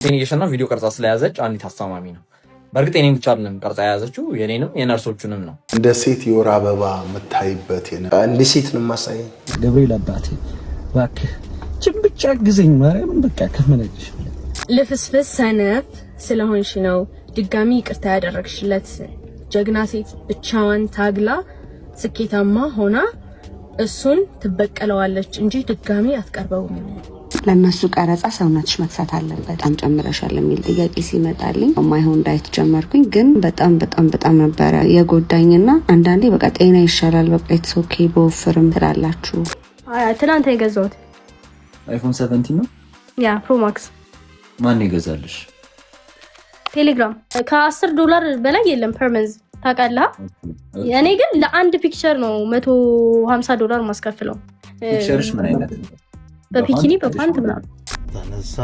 ቴኒሽና ቪዲዮ ቀርጻ ስለያዘች አንዲት አስተማሚ ነው። በእርግጥ የኔን ብቻ አይደለም ቀርጻ የያዘችው የኔንም የነርሶቹንም ነው። እንደ ሴት የወር አበባ የምታይበት እንደ ሴት ነው ማሳይ። ገብርኤል አባቴ እባክህ ብቻ ግዘኝ ማርያምን በቃ ከመነግሽ ልፍስፍስ ሰነፍ ስለሆንሽ ነው ድጋሚ ይቅርታ ያደረግሽለት። ጀግና ሴት ብቻዋን ታግላ ስኬታማ ሆና እሱን ትበቀለዋለች እንጂ ድጋሚ አትቀርበውም። ለነሱ ቀረጻ ሰውነትሽ መክሳት አለበት በጣም ጨምረሻል የሚል ጥያቄ ሲመጣልኝ ማይሆን ዳይት ጀመርኩኝ። ግን በጣም ነበረ የጎዳኝና አንዳንዴ በቃ ጤና ይሻላል በቃ ኢትስ ኦኬ በወፍርም ትላላችሁ። ትናንት የገዛሁት አይፎን 17 ነው ያ ፕሮ ማክስ። ማን ይገዛልሽ? ቴሌግራም $10 በላይ የለም ፐር መንዝ ታውቃለህ። እኔ ግን ለአንድ ፒክቸር ነው $150 ማስከፍለው። ፒክቸርሽ ምን አይነት ነው? በፒኪኒ በፓንት ምናምን ተነሳ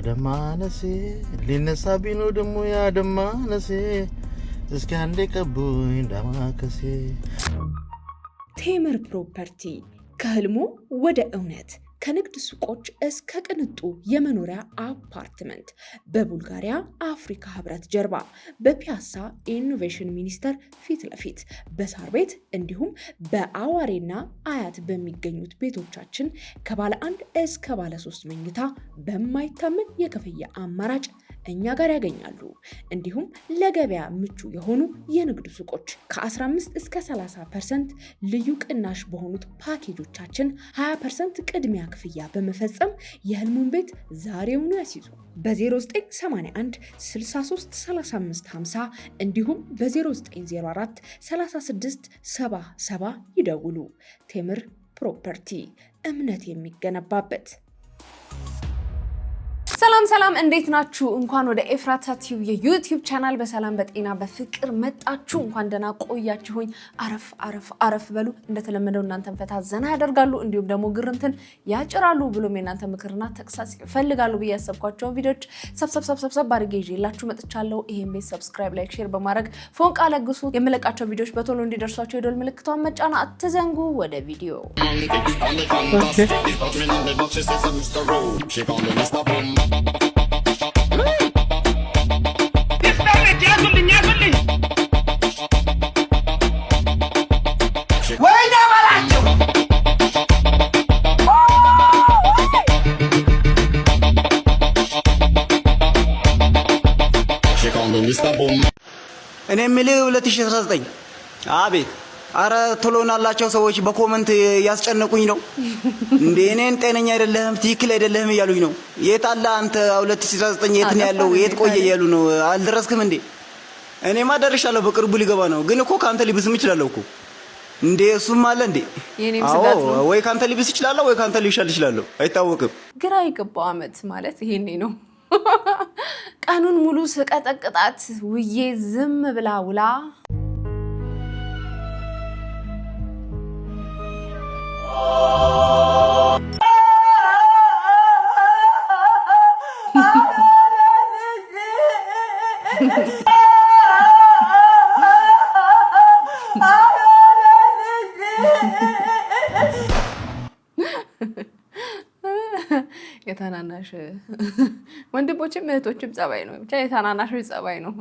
ደማነሴ ሊነሳ ቢኖ ደሞ ያ ደማነሴ እስኪ አንዴ ቀቡኝ ዳማከሴ። ቴምር ፕሮፐርቲ ከህልሙ ወደ እውነት ከንግድ ሱቆች እስከ ቅንጡ የመኖሪያ አፓርትመንት በቡልጋሪያ አፍሪካ ህብረት ጀርባ በፒያሳ ኢኖቬሽን ሚኒስቴር ፊት ለፊት በሳር ቤት እንዲሁም በአዋሬና አያት በሚገኙት ቤቶቻችን ከባለ 1 እስከ ባለ 3 መኝታ በማይታመን የክፍያ አማራጭ እኛ ጋር ያገኛሉ። እንዲሁም ለገበያ ምቹ የሆኑ የንግድ ሱቆች ከ15 እስከ 30% ልዩ ቅናሽ በሆኑት ፓኬጆቻችን 20% ቅድሚያ ክፍያ በመፈጸም የህልሙን ቤት ዛሬውኑ ያስይዙ። በ0981 63 35 50 እንዲሁም በ0904 36 77 ይደውሉ። ቴምር ፕሮፐርቲ እምነት የሚገነባበት። ሰላም እንዴት ናችሁ? እንኳን ወደ ኤፍራታ ቲዩብ የዩቲዩብ ቻናል በሰላም በጤና በፍቅር መጣችሁ። እንኳን ደህና ቆያችሁኝ። አረፍ በሉ። እንደተለመደው እናንተን ፈታ ዘና ያደርጋሉ እንዲሁም ደግሞ ግርምትን ያጭራሉ ብሎም የእናንተ ምክርና ተክሳስ ይፈልጋሉ ብዬ ያሰብኳቸውን ቪዲዮዎች ሰብሰብ አድርጌ ይዤላችሁ መጥቻለሁ። ይሄን ቤት ሰብስክራይብ፣ ላይክ፣ ሼር በማድረግ ፎንቃ ለግሱ። የምለቃቸው ቪዲዮዎች በቶሎ እንዲደርሷቸው የደወል ምልክቷን መጫን አትዘንጉ። ወደ ቪዲዮ እኔ የምልህ 2019 አቤት። አረ ቶሎናላቸው ሰዎች በኮመንት ያስጨነቁኝ ነው እንዴ? እኔን ጤነኛ አይደለህም ትክክል አይደለህም እያሉኝ ነው። የት አለ አንተ 2019 የት ነው ያለው? የት ቆየ እያሉ ነው። አልደረስክም እንዴ? እኔማ ደርሻለሁ። በቅርቡ ሊገባ ነው። ግን እኮ ካንተ ሊብስም ይችላል እኮ እንዴ? እሱም አለ እንዴ? ወይ ካንተ ሊብስ ይችላል ወይ ካንተ ሊሻል ይችላል፣ አይታወቅም። ግራ የገባው አመት ማለት ይሄኔ ነው። ቀኑን ሙሉ ስቀጠቅጣት ውዬ ዝም ብላ ውላ የታናናሽ ወንድሞችም እህቶችም ጸባይ ነው። ብቻ የታናናሾች ጸባይ ነው።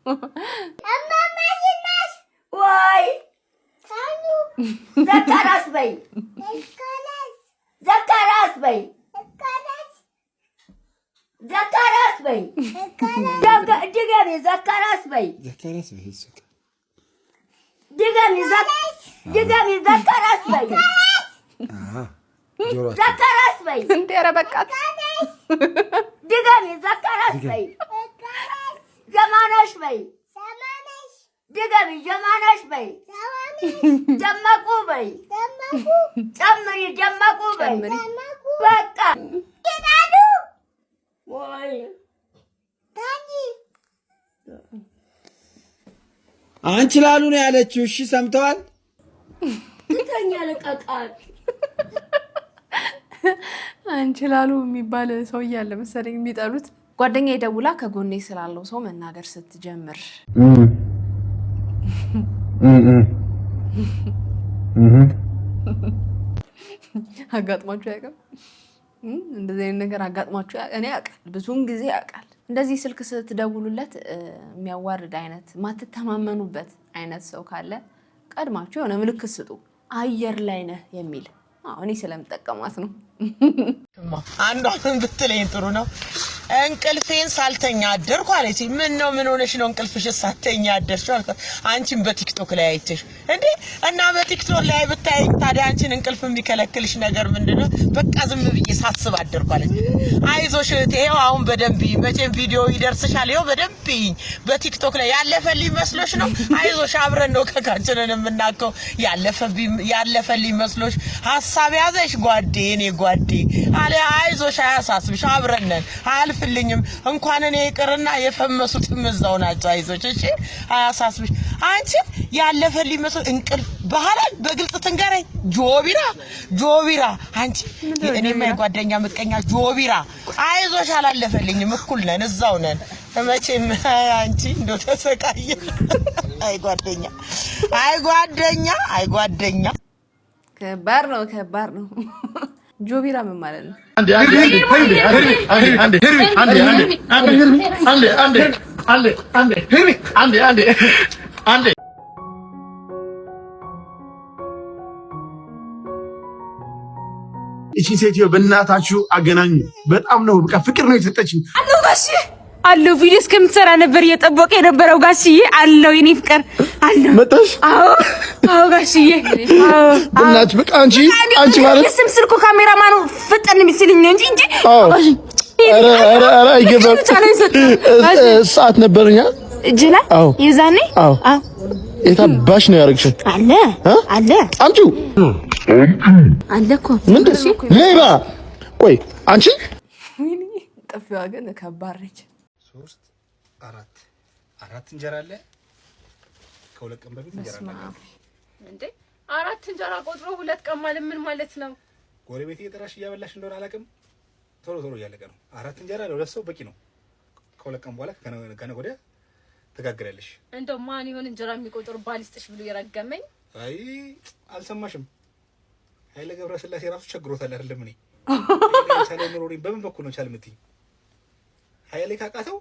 እማማሽናሽ ወይ ታኑ ዘካራስ በይ ዘካራስ በይ ዘካራስ በይ ድገሚ ዘካራስ በይ ድገሚ ዘካራስ በይ ዘካራስ በይ እንዴ! ኧረ በቃት። ድገሚ ዘካራስ በይ ጀማነሽ በይ ድገሚ ጀማነሽ በይ ጀመቁ በይ ጨምሪ ጀመቁ በይ በቃ ይናዱ ወይ ታኒ አንቺ ላሉ ነው ያለችው። እሺ ሰምተዋል። ትተኛ ለቀቃት። አንቺ ላሉ የሚባል ሰው ያለ መሰለኝ የሚጠሉት። ጓደኛዬ ደውላ ከጎኔ ስላለው ሰው መናገር ስትጀምር አጋጥሟችሁ ያውቃል? እንደዚህ አይነት ነገር አጋጥሟችሁ እኔ ያውቃል ብዙውን ጊዜ ያውቃል። እንደዚህ ስልክ ስትደውሉለት የሚያዋርድ አይነት ማትተማመኑበት አይነት ሰው ካለ ቀድማችሁ የሆነ ምልክት ስጡ። አየር ላይ ነህ የሚል እኔ ስለምጠቀማት ነው። አንዷን ብትለኝ ጥሩ ነው። እንቅልፌን ሳልተኛ አደርኩ አለች። ምን ነው ምን ሆነሽ ነው እንቅልፍሽ ሳልተኛ አደርሽ አልኳት። አንቺን በቲክቶክ ላይ አይተሽ እንዴ? እና በቲክቶክ ላይ ብታይ ታዲያ አንቺን እንቅልፍ የሚከለክልሽ ነገር ምንድነው? በቃ ዝም ብዬ ሳስብ አደርኩ አለች። አይዞሽ ይሄው አሁን በደንብ መቼም ቪዲዮ ይደርስሻል። ይሄው በደንብ በቲክቶክ ላይ ያለፈልኝ መስሎሽ ነው? አይዞሽ አብረን ነው ከካንቸነን የምናከው። ያለፈልኝ መስሎሽ ሐሳብ ያዘሽ ጓዴ እኔ ጓዴ አለ። አይዞሽ አያሳስብሽ አብረን ነን አልፍልኝም። እንኳን እኔ ይቅርና የፈመሱት ምዛው ናቸው። አይዞሽ እሺ አያሳስብሽ። አንቺ ያለፈልኝ መስሎ እንቅልፍ ባህላል በግልጽ ትንገረኝ። ጆቢራ አንቺ እኔማ የጓደኛ ምጥቀኛ ጆቢራ። አይዞሽ አላለፈልኝም እኩል ነን እዛው ነን መቼም። አንቺ እንደው ተሰቃየ። አይ ጓደኛ ከባድ ነው። ጆቢራ ምን ማለት ነው? እቺ ሴትዮ በእናታችሁ አገናኙ። በጣም ነው በቃ ፍቅር ነው የሰጠችኝ። አለው ቪዲዮ እስከምትሰራ ነበር እየጠበቀ የነበረው ጋሽዬ። አለው የኔ ፍቅር አለው መጣሽ? አዎ ጋሽዬ። በእናትሽ በቃ አንቺ ማለት ስም ስልኩ ካሜራማኑ ፈጠን የሚስልኝ ነው እንጂ ኧረ አይገባም። ሰዓት ነበርኛ እጅላ የዛኔ የታባሽ ነው ያረግሽው? አለ አምጪው አለ እኮ ምንድን ሌባ። ቆይ አንቺ ጥፊዋ ግን ከባድ ነች። 4 እንጀራ አለ። ከሁለት ቀን በፊት እንጀራ አለ እንዴ? 4 እንጀራ ቆጥሮ 2 ቀን ማለት ምን ማለት ነው? ጎረቤት እየጠራሽ እያበላሽ እንደሆነ አላውቅም። ቶሎ እያለቀ ነው። 4 እንጀራ ለሁለት ሰው በቂ ነው። ከሁለት ቀን በኋላ ከነገ ወዲያ ተጋግረልሽ። እንደው ማን ይሆን እንጀራ የሚቆጥር ባልስጥሽ ብሎ የረገመኝ? አይ አልሰማሽም? ኃይለ ገብረስላሴ ራሱ ቸግሮታል አይደለም? እኔ ቻለ ኑሮሪ በምን በኩል ነው ቻል የምትይኝ? ኃይሌ ካቃተው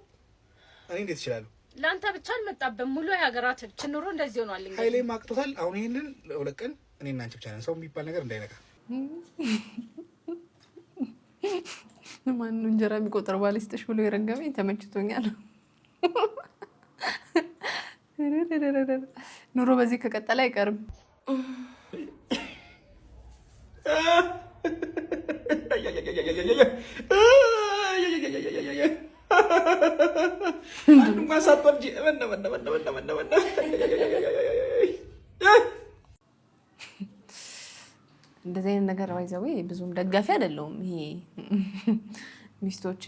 እኔ እንዴት እችላለሁ? ላንተ ብቻ አልመጣበም። ሙሉ የሀገራችን ኑሮ እንደዚህ ሆኗል። እንግዲህ ኃይሌ ማቅቶታል። አሁን ይሄንን ለሁለት ቀን እኔና አንቺ ብቻ ነን። ሰው የሚባል ነገር እንዳይነካ። ማን ነው እንጀራ የሚቆጥር ባልስጥሽ ብሎ የረገመኝ? ተመችቶኛል። ኑሮ በዚህ ከቀጠለ አይቀርም። እንደዚህ አይነት ነገር ባይዘው ብዙም ደጋፊ አይደለሁም። ይሄ ሚስቶች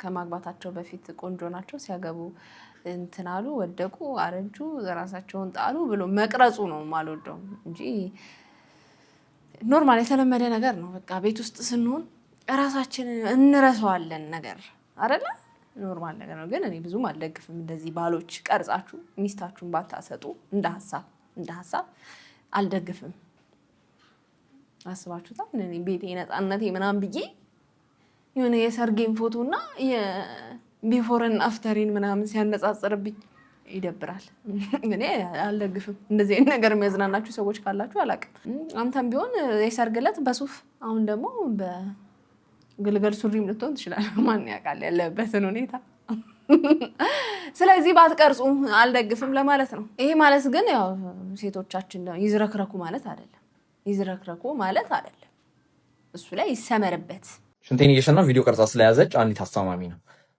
ከማግባታቸው በፊት ቆንጆ ናቸው፣ ሲያገቡ እንትናሉ፣ ወደቁ፣ አረጁ፣ ራሳቸውን ጣሉ ብሎ መቅረጹ ነው የማልወደው እንጂ ኖርማል የተለመደ ነገር ነው። በቃ ቤት ውስጥ ስንሆን ራሳችንን እንረሳዋለን ነገር አይደለ? ኖርማል ነገር ነው። ግን እኔ ብዙም አልደግፍም። እንደዚህ ባሎች ቀርጻችሁ ሚስታችሁን ባታሰጡ እንደ ሀሳብ አልደግፍም። አስባችሁታል? እኔ ቤቴ ነፃነቴ ምናምን ብዬ የሆነ የሰርጌን ፎቶና የቢፎርን አፍተሪን ምናምን ሲያነጻጽርብኝ ይደብራል። እኔ አልደግፍም። እንደዚህ አይነት ነገር የሚያዝናናችሁ ሰዎች ካላችሁ አላውቅም። አንተም ቢሆን የሰርግ ዕለት በሱፍ አሁን ደግሞ በግልገል ሱሪም ልትሆን ትችላለህ። ማን ያውቃል ያለበትን ሁኔታ። ስለዚህ ባትቀርጹ አልደግፍም ለማለት ነው። ይሄ ማለት ግን ያው ሴቶቻችን ይዝረክረኩ ማለት አይደለም። እሱ ላይ ይሰመርበት። ሽንቴን እየሸና ቪዲዮ ቀርጻ ስለያዘች አንዲት አስተማሚ ነው።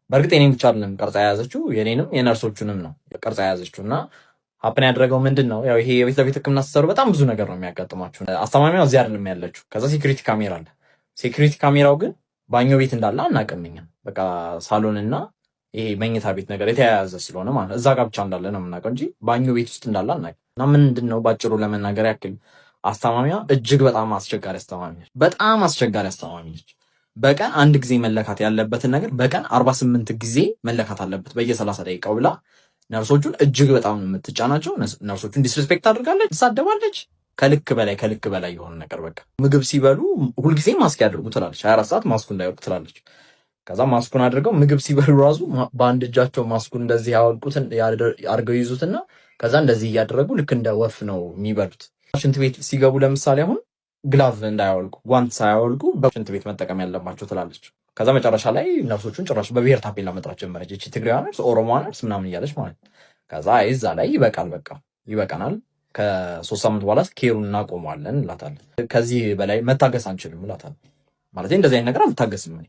በእርግጥ የኔም ብቻ አይደለም ቀርጻ የያዘችው የኔንም የነርሶቹንም ነው ቀርጻ የያዘችው። እና ሀፕን ያደረገው ምንድን ነው? ያው ይሄ የቤት ለቤት ሕክምና ስትሰሩ በጣም ብዙ ነገር ነው የሚያጋጥማችሁ። አስተማሚዋ እዚህ አይደለም ያለችው። ከዛ ሴኩሪቲ ካሜራ አለ። ሴኩሪቲ ካሜራው ግን ባኞ ቤት እንዳለ አናውቅም እኛ። በቃ ሳሎንና ይሄ መኝታ ቤት ነገር የተያያዘ ስለሆነ ማለት እዛ ጋር ብቻ እንዳለ ነው የምናውቀው እንጂ ባኞ ቤት ውስጥ እንዳለ አናውቅም። እና ምንድን ነው ባጭሩ ለመናገር ያክል አስተማሚዋ እጅግ በጣም አስቸጋሪ አስተማሚ ነች። በጣም አስቸጋሪ አስተማሚ ነች። በቀን አንድ ጊዜ መለካት ያለበትን ነገር በቀን 48 ጊዜ መለካት አለበት በየ30 ደቂቃው ብላ ነርሶቹን እጅግ በጣም የምትጫናቸው። ነርሶቹን ዲስሪስፔክት አድርጋለች፣ ትሳደባለች። ከልክ በላይ የሆነ ነገር በቃ ምግብ ሲበሉ ሁልጊዜ ማስክ ያድርጉ ትላለች። 24 ሰዓት ማስኩ እንዳይወርቅ ትላለች። ከዛ ማስኩን አድርገው ምግብ ሲበሉ ራሱ በአንድ እጃቸው ማስኩን እንደዚህ ያወልቁትን አድርገው ይዙትና ከዛ እንደዚህ እያደረጉ ልክ እንደ ወፍ ነው የሚበሉት። ሽንት ቤት ሲገቡ ለምሳሌ አሁን ግላቭ እንዳያወልቁ ጓንት ሳያወልቁ በሽንት ቤት መጠቀም ያለባቸው ትላለች። ከዛ መጨረሻ ላይ ነርሶቹን ጭራሽ በብሔር ታፔላ መጥራት ጀመረች። እቺ ትግሬዋ ነርስ፣ ኦሮሞ ነርስ ምናምን እያለች ማለት። ከዛ እዛ ላይ ይበቃል፣ በቃ ይበቃናል፣ ከ3 ሳምንት በኋላ ኬሩን እናቆመዋለን እላታለሁ። ከዚህ በላይ መታገስ አንችልም እላታለሁ። ማለት እንደዚህ አይነት ነገር አልታገስም እኔ።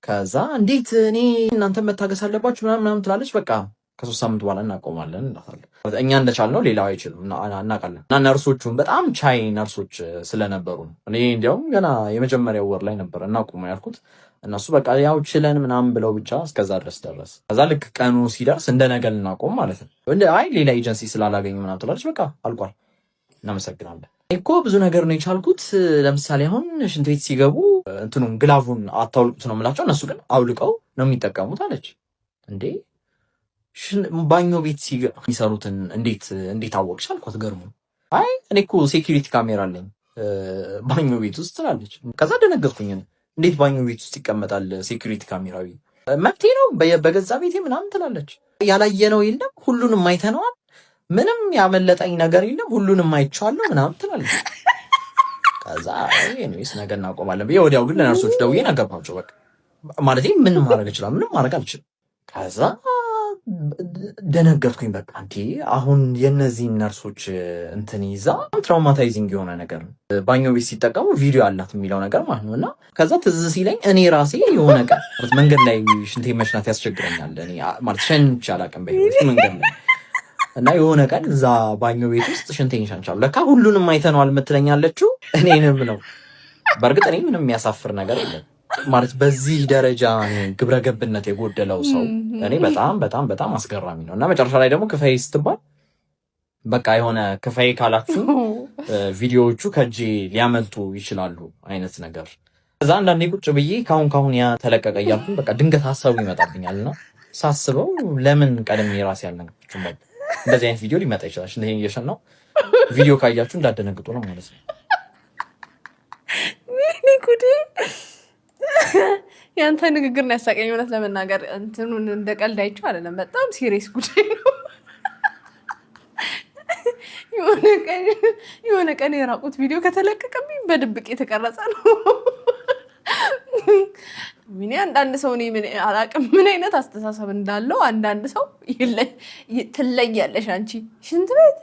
ከዛ እንዴት እኔ እናንተ መታገስ አለባችሁ ምናምን ትላለች። በቃ ከ3 ሳምንት በኋላ እናቆማለን እላታለሁ። እኛ እንደቻልነው ሌላው አይችልም እናውቃለን። እና ነርሶቹም በጣም ቻይ ነርሶች ስለነበሩ እኔ እንዲያውም ገና የመጀመሪያው ወር ላይ ነበር እናቁመ ያልኩት። እነሱ በቃ ያው ችለን ምናምን ብለው ብቻ እስከዛ ድረስ ደረስ። ከዛ ልክ ቀኑ ሲደርስ እንደ ነገ ልናቆም ማለት ነው። አይ ሌላ ኤጀንሲ ስላላገኝ ምናምን ትላለች። በቃ አልቋል፣ እናመሰግናለን። እኮ ብዙ ነገር ነው የቻልኩት። ለምሳሌ አሁን ሽንት ቤት ሲገቡ እንትኑን ግላቡን አታውልቁት ነው የምላቸው፣ እነሱ ግን አውልቀው ነው የሚጠቀሙት አለች። እንዴ ባኞ ቤት የሚሰሩትን እንዴት አወቅሽ አልኳት። ገርሞ አይ እኔ እኮ ሴኪሪቲ ካሜራ አለኝ ባኞ ቤት ውስጥ ትላለች። ከዛ ደነገጥኩኝ። እንዴት ባኞ ቤት ውስጥ ይቀመጣል ሴኪሪቲ ካሜራዊ? መብቴ ነው በገዛ ቤቴ ምናምን ትላለች። ያላየነው የለም ሁሉንም አይተነዋል፣ ምንም ያመለጠኝ ነገር የለም ሁሉንም አይቼዋለሁ ምናምን ትላለች። ከዛ ኤኒዌይስ ነገ እናቆማለን ብዬ ወዲያው ግን ለነርሶች ደውዬ ነገርኳቸው። በቃ ማለቴ ምን ማድረግ እችላለሁ? ምንም ማድረግ አልችልም። ከዛ ደነገጥኩኝ። በቃ እንዴ አሁን የነዚህ ነርሶች እንትን ይዛ ትራውማታይዚንግ የሆነ ነገር ነው። ባኞ ቤት ሲጠቀሙ ቪዲዮ አላት የሚለው ነገር ማለት ነው። እና ከዛ ትዝ ሲለኝ እኔ ራሴ የሆነ ቀን መንገድ ላይ ሽንቴ መሽናት ያስቸግረኛል። እኔ ማለት ሸንቼ አላውቅም በህይወቴ መንገድ ላይ እና የሆነ ቀን እዛ ባኞ ቤት ውስጥ ሽንቴን ሸንቻለሁ። ለካ ሁሉንም አይተነዋል የምትለኛለችው እኔንም ነው። በእርግጥ እኔ ምንም የሚያሳፍር ነገር የለም ማለት በዚህ ደረጃ ግብረ ገብነት የጎደለው ሰው እኔ በጣም አስገራሚ ነው። እና መጨረሻ ላይ ደግሞ ክፈይ ስትባል በቃ የሆነ ክፈይ ካላችሁ ቪዲዮዎቹ ከእጄ ሊያመልጡ ይችላሉ አይነት ነገር። ከዛ አንዳንዴ ቁጭ ብዬ ካሁን ያ ተለቀቀ እያልኩኝ በቃ ድንገት ሀሳቡ ይመጣብኛል። እና ሳስበው ለምን ቀደም የራሴ ያልነገርኩችሁ እንደዚህ አይነት ቪዲዮ ሊመጣ ይችላል። እንደዚህ እየሸን ነው ቪዲዮ ካያችሁ እንዳደነግጡ ነው ማለት ነው። ያንተ ንግግር ነው ያሳቀኝ። እውነት ለመናገር እንትኑን እንደ ቀልድ አይቼው አይደለም፣ በጣም ሲሪየስ ጉዳይ ነው። የሆነ ቀን የራቁት ቪዲዮ ከተለቀቀብኝ በድብቅ የተቀረጸ ነው። ምን አንዳንድ ሰው እኔ ምን አላውቅም ምን አይነት አስተሳሰብ እንዳለው አንዳንድ ሰው ትለያለሽ አንቺ ሽንት ቤት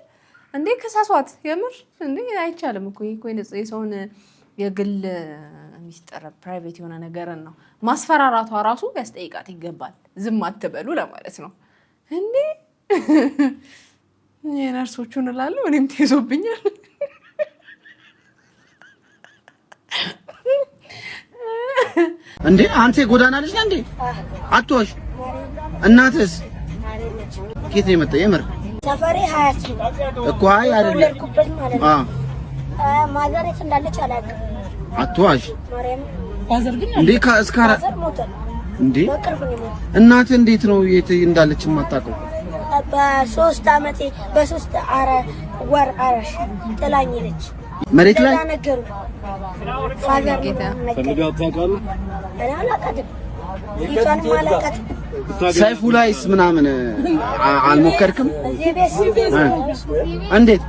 እንዴ ከሳሷት የምር እንዴ አይቻልም እኮ የሰውን የግል ሚስጥር ፕራይቬት የሆነ ነገርን ነው ማስፈራራቷ ራሱ ያስጠይቃት ይገባል። ዝም አትበሉ ለማለት ነው እንዴ። የነርሶቹን እላለሁ እኔም ተይዞብኛል። እንዴ አንተ ጎዳና ልጅ ነህ እንዴ? አትዋሽ። እናትስ ከየት ነው የመጣው? የምር ሰፈሬ ሀያት እኮ አይ አይደለም ማዘር የት እንዳለች አላውቅም። አትዋሽ። ማዘር ግን እንዴ ከአስካራ እንዴ እናት እንዴት ነው የት እንዳለች የማታውቀው? በ3 ዓመቴ በ3 ወር አራሽ ጥላኝ ነች። መሬት ላይ ነገሩ ፋዘር ፈልጋት ታውቃለህ? እኔ አላውቃትም። ይቷን ማለቀት ሰይፉ ላይስ ምናምን አልሞከርክም? እንዴት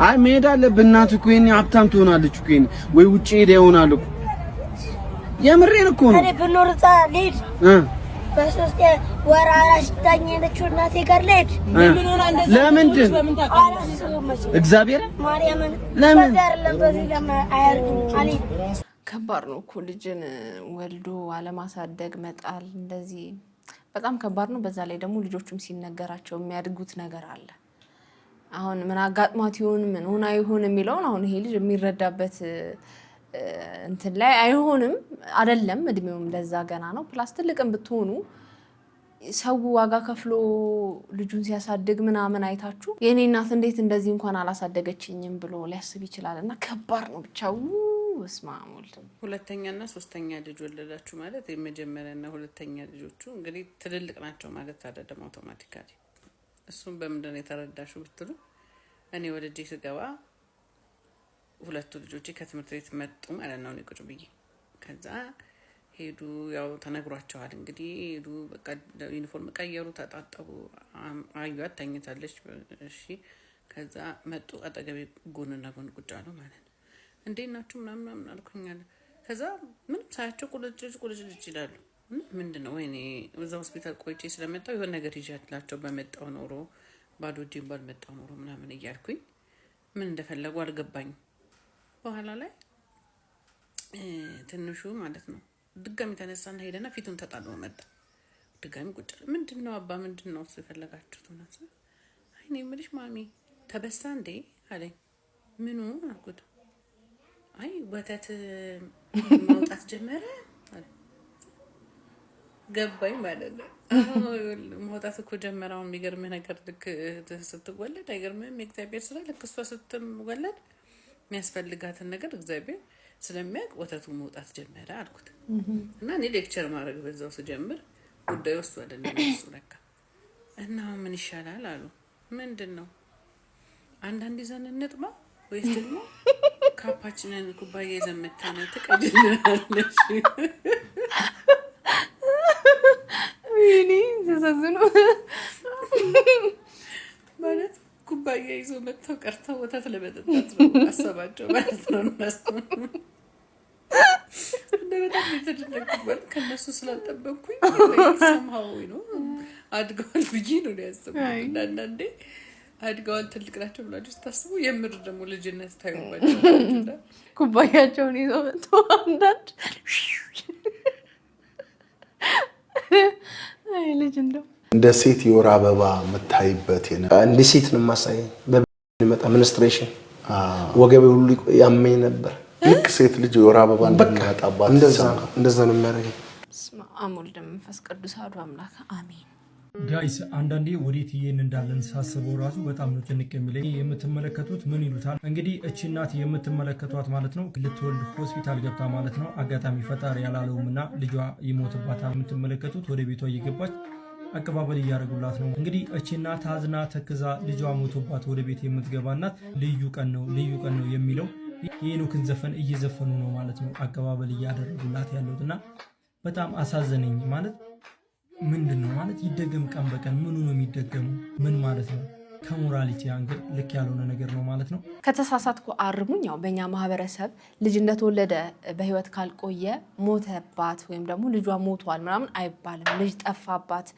አይ መሄድ አለብህ። እናትህ እኮ የእኔ ሀብታም ትሆናለች እኮ ወይ ውጪ ሄዳ ይሆናል እኮ። የምሬን እኮ ነው። እኔ ብኖርታ ልሂድ በ3 ወር አራሽ ታኝ ያለችው እናቴ ጋር ልሂድ። ለምንድን እግዚአብሔር ማርያምን ለምን ከባድ ነው እኮ ልጅን ወልዶ አለማሳደግ መጣል እንደዚህ በጣም ከባድ ነው። በዛ ላይ ደግሞ ልጆቹም ሲነገራቸው የሚያድጉት ነገር አለ። አሁን ምን አጋጥሟት ይሁን ምን ሆና ይሁን የሚለውን አሁን ይሄ ልጅ የሚረዳበት እንትን ላይ አይሆንም አይደለም። እድሜውም ለዛ ገና ነው። ፕላስ ትልቅም ብትሆኑ ሰው ዋጋ ከፍሎ ልጁን ሲያሳድግ ምናምን አይታችሁ የኔ እናት እንዴት እንደዚህ እንኳን አላሳደገችኝም ብሎ ሊያስብ ይችላል። እና ከባድ ነው ብቻ ወስማሙል። ሁለተኛና ሶስተኛ ልጅ ወለዳችሁ ማለት የመጀመሪያና ሁለተኛ ልጆቹ እንግዲህ ትልልቅ ናቸው ማለት አይደለም አውቶማቲካሊ። እሱም በምንድን ነው የተረዳሽው ብትሉ እኔ ወደጄ ስገባ ሁለቱ ልጆቼ ከትምህርት ቤት መጡ ማለት ነው። እኔ ቁጭ ብዬ ከዛ ሄዱ። ያው ተነግሯቸዋል እንግዲህ ሄዱ። በቃ ዩኒፎርም ቀየሩ፣ ተጣጣቡ። አዩት ተኝታለች። እሺ ከዛ መጡ። አጠገቤ ጎንና ጎን ቁጭ አሉ ማለት ነው። እንዴት ናችሁ ምናምን አልኩኛል። ከዛ ምንም ሳያቸው ቁልጭ ይላሉ። ምንድን ነው ወይኔ እዛ ሆስፒታል ቆይቼ ስለመጣሁ የሆነ ነገር ይዣላቸው በመጣሁ ኖሮ ባዶ እጄን ባልመጣሁ ኖሮ ምናምን እያልኩኝ ምን እንደፈለጉ አልገባኝም። በኋላ ላይ ትንሹ ማለት ነው ድጋሚ ተነሳና ሄደና ፊቱን ተጣጥቦ መጣ። ድጋሚ ቁጭ ምንድን ነው አባ ምንድን ነው እሱ የፈለጋችሁት? ማለት አይ እኔ የምልሽ ማሚ ተበሳ እንዴ አለኝ። ምኑ አልኩት። አይ ወተት መውጣት ጀመረ ገባኝ ማለት ነው። መውጣት እኮ ጀመረውን የሚገርምህ ነገር ልክ ስትወለድ አይገርምህም? የእግዚአብሔር ስራ ልክ እሷ ስትወለድ የሚያስፈልጋትን ነገር እግዚአብሔር ስለሚያውቅ ወተቱ መውጣት ጀመረ አልኩት። እና እኔ ሌክቸር ማድረግ በዛው ስጀምር ጉዳዩ እሱ አይደለም እሱ ለካ እና ምን ይሻላል አሉ። ምንድን ነው አንዳንድ ይዘን እንጥባ ወይስ ደግሞ ካፓችንን ኩባያ ይዘን መተን ትቀድናለሽ? ወይኔ ተሳዝኑ ማለት ኩባያ ይዞ መተው ቀርተው ወተት ለመጠጣት ነው አሰባቸው ማለት ነው። እንደ በጣም የተደነቅኩት ማለት ከነሱ ስላልጠበቅኩኝ ሰምሃው ነው አድገዋል ብዬ ነው ያሰብኩት። እና አንዳንዴ አድገዋል ትልቅ ናቸው ብላችሁ ስታስቡ የምር ደግሞ ልጅነት ታዩባቸው። ኩባያቸውን ይዘው መተው አንዳንድ አይ ልጅ እንደው እንደ ሴት የወር አበባ የምታይበት እንደ ሴት ነው ማሳየኝ። በመጣ ሚኒስትሬሽን ወገቤ ሁሉ ያመኝ ነበር። ልክ ሴት ልጅ የወር አበባ እንደሚመጣባት እንደዛ ነው የሚያደርገኝ። በስመ አብ ወወልድ ወመንፈስ ቅዱስ አሐዱ አምላክ አሜን። ጋይስ አንዳንዴ ወዴት ይሄን እንዳለን ሳስበው ራሱ በጣም ነው ጭንቅ የሚለኝ። የምትመለከቱት ምን ይሉታል እንግዲህ እቺ እናት የምትመለከቷት ማለት ነው ልትወልድ ሆስፒታል ገብታ ማለት ነው። አጋጣሚ ፈጣሪ ያላለውምና ልጇ ይሞትባታል። የምትመለከቱት ወደ ቤቷ እየገባች አቀባበል እያደረጉላት ነው። እንግዲህ እቺ እናት አዝና ተክዛ ልጇ ሞቶባት ወደ ቤት የምትገባ እናት ልዩ ቀን ነው የሚለው የሄኖክን ዘፈን እየዘፈኑ ነው ማለት ነው አቀባበል እያደረጉላት ያሉትና በጣም አሳዘነኝ። ማለት ምንድነው ማለት ይደገም ቀን በቀን ምኑ ነው የሚደገመው? ምን ማለት ነው? ከሞራሊቲ አንግል ልክ ያልሆነ ነገር ነው ማለት ነው። ከተሳሳትኩ አርሙኝ። ያው በእኛ ማህበረሰብ ልጅ እንደተወለደ በህይወት ካልቆየ ሞተባት ወይም ደግሞ ልጇ ሞቷል ምናምን አይባልም። ልጅ ጠፋባት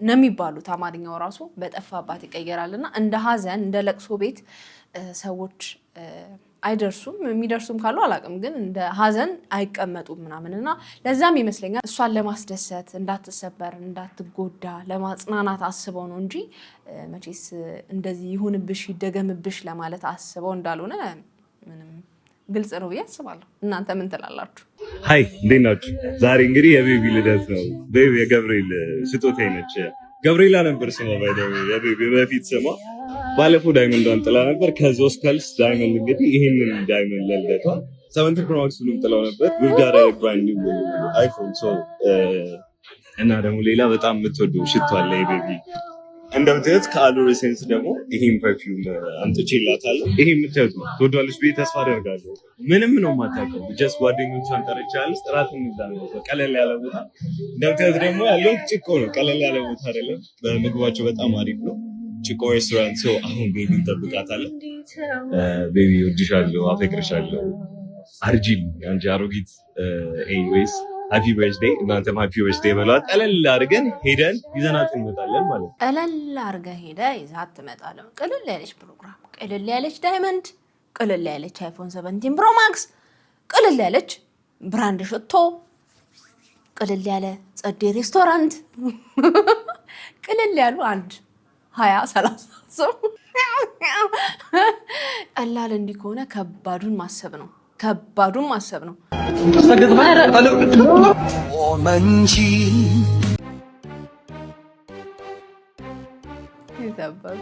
ነው የሚባሉት። አማርኛው ራሱ በጠፋባት ይቀየራልና እንደ ሀዘን እንደ ለቅሶ ቤት ሰዎች አይደርሱም። የሚደርሱም ካሉ አላውቅም፣ ግን እንደ ሀዘን አይቀመጡም ምናምንና ለዛም ይመስለኛል እሷን ለማስደሰት እንዳትሰበር እንዳትጎዳ ለማጽናናት አስበው ነው እንጂ መቼስ እንደዚህ ይሁንብሽ ይደገምብሽ ለማለት አስበው እንዳልሆነ ምንም ግልጽ ነው ብዬ አስባለሁ። እናንተ ምን ትላላችሁ? ሃይ እንዴት ናችሁ? ዛሬ እንግዲህ የቤቢ ልደት ነው። ቤቢ የገብርኤል ስጦታዬ ነች። ገብርኤላ ነበር ስሟ ባይደው የቤቢ በፊት ስሟ። ባለፈው ዳይመንዷን ጥላ ነበር። ከዞስ ፐልስ ዳይመንድ እንግዲህ ይሄንን ዳይመንድ ለልደቷ 7 ፕሮ ማክስንም ጥላው ነበር። ውዳረ ብራንድ ኒው አይፎን እና ደግሞ ሌላ በጣም የምትወደው ሽቶ አለ የቤቢ እንደምታዩት ከአዶሬሰንስ ደግሞ ይሄን ፐርፊውም አምጥቼላታለሁ። ይሄ የምታዩት ነው ትወዷለች ብዬ ተስፋ አደርጋለሁ። ምንም ነው የማታውቀው ጀስት ጓደኞቿን ጠርቻለሁ። ጥራት እንዳለው ቀለል ያለ ቦታ እንደምታዩት ደግሞ ያለው ጭቆ ነው። ቀለል ያለ ቦታ አይደለም። በምግባቸው በጣም አሪፍ ነው። ጭቆ ሬስቶራንት ሰው አሁን ቤቢ እንጠብቃታለን። ቤቢ ወድሻለሁ፣ አፈቅርሻለሁ። አርጂል አንቺ አሮጊት ኤኒዌይስ ሃፒ በርዝዴይ። እናንተም ሃፒ በርዝዴይ በሏት። ቀለል አድርገን ሄደን ይዘናት እንመጣለን ማለት ነው። ቀለል አድርገህ ሄደህ ይዘሃት ትመጣለህ። ቀለል ያለች ፕሮግራም፣ ቀለል ያለች ዳይመንድ፣ ቀለል ያለች አይፎን 17 ፕሮ ማክስ፣ ቀለል ያለች ብራንድ ሽቶ፣ ቀለል ያለ ጸዴ ሬስቶራንት፣ ቀለል ያሉ 20-30 ሰው። ቀላል እንዲህ ከሆነ ከባዱን ማሰብ ነው። መንጂ ይተባል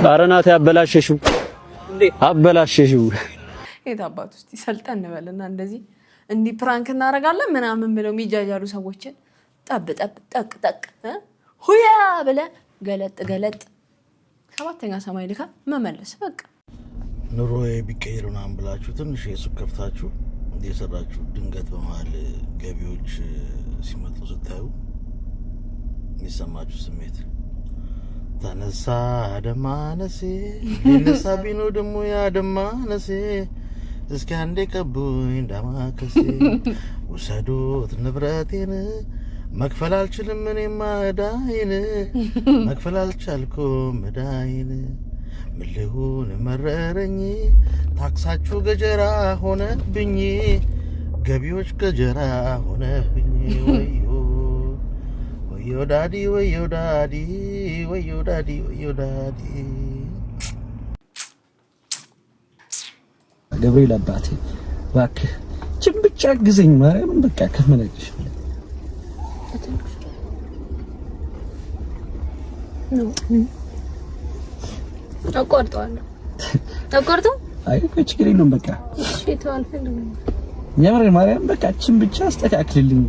አረናት አበላሸሽው። የታባቱ እስቲ ሰልጠን እንበልና እንደዚህ እንዲህ ፕራንክ እናደርጋለን ምናምን ብለው የሚጃጃሉ ሰዎችን ጠብ ጠቅ ጠቅ ሁያ ብለህ ገለጥ ገለጥ ሰባተኛ ሰማይ ልካ መመለስ በቃ። ኑሮ ቢቀየር ምናምን ብላችሁ ትንሽ የሱቅ ከፍታችሁ እየሰራችሁ ድንገት በመሀል ገቢዎች ሲመጡ ስታዩ የሚሰማችሁ ስሜት ተነሳ ደማነሴ ሊነሳ ቢኖ ደግሞ ያ ደማነሴ እስኪ አንዴ ቀቡኝ ዳማከሴ ውሰዱት ንብረቴን መክፈል አልችልም እኔማ ዕዳዬን መክፈል አልቻልኩም ዕዳዬን ምን ልሁን መረረኝ ታክሳችሁ ገጀራ ሆነብኝ ገቢዎች ገጀራ ሆነብኝ ወዮ ወዮ ዳዲ ወዮ ዳዲ ወዮ ዳዲ ወዮ ዳዲ ገብርኤል አባቴ እባክህ ችን ብቻ ግዘኝ ማርያምን በቃ ከመነግሽ ነው አቆርጠዋለሁ አቆርጠው አይ ችግር የለውም በቃ እሺ ተዋልፈልኝ የምር ማርያም በቃ ችን ብቻ አስተካክልልኝ